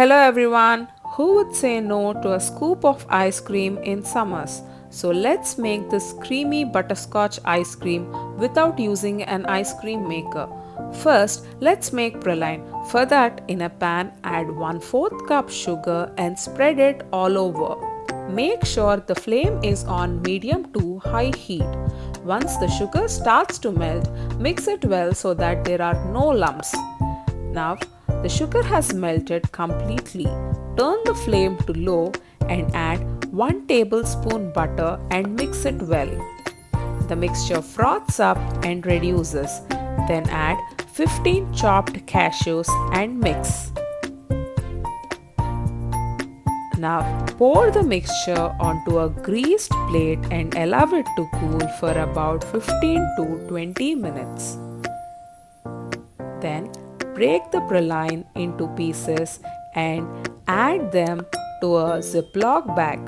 Hello everyone! Who would say no to a scoop of ice cream in summers? So let's make this creamy butterscotch ice cream without using an ice cream maker. First, let's make Proline. For that, in a pan, add 1/4 cup sugar and spread it all over. Make sure the flame is on medium to high heat. Once the sugar starts to melt, mix it well so that there are no lumps. Now the sugar has melted completely. Turn the flame to low and add 1 tablespoon butter and mix it well. The mixture froths up and reduces. Then add 15 chopped cashews and mix. Now pour the mixture onto a greased plate and allow it to cool for about 15 to 20 minutes. Then break the Proline into pieces and add them to a Ziploc bag.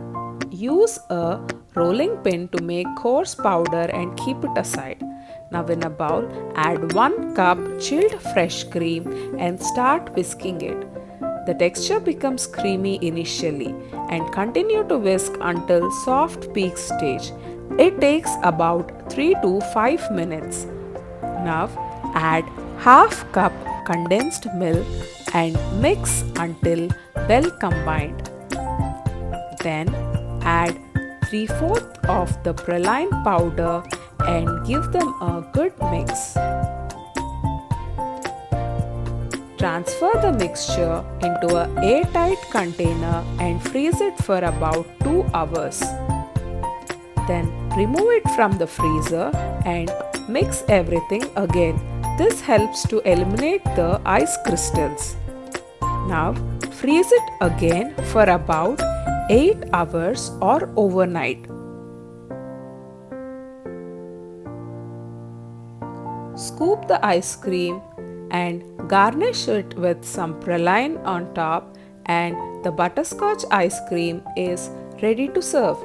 Use a rolling pin to make coarse powder and keep it aside. Now in a bowl, add 1 cup chilled fresh cream and start whisking it. The texture becomes creamy initially and continue to whisk until soft peak stage. It takes about 3 to 5 minutes. Now add half cup condensed milk and mix until well combined. Then add 3/4 of the Proline powder and give them a good mix. Transfer the mixture into an airtight container and freeze it for about 2 hours. Then remove it from the freezer and mix everything again. This helps to eliminate the ice crystals. Now freeze it again for about 8 hours or overnight. Scoop the ice cream and garnish it with some Proline on top, and the butterscotch ice cream is ready to serve.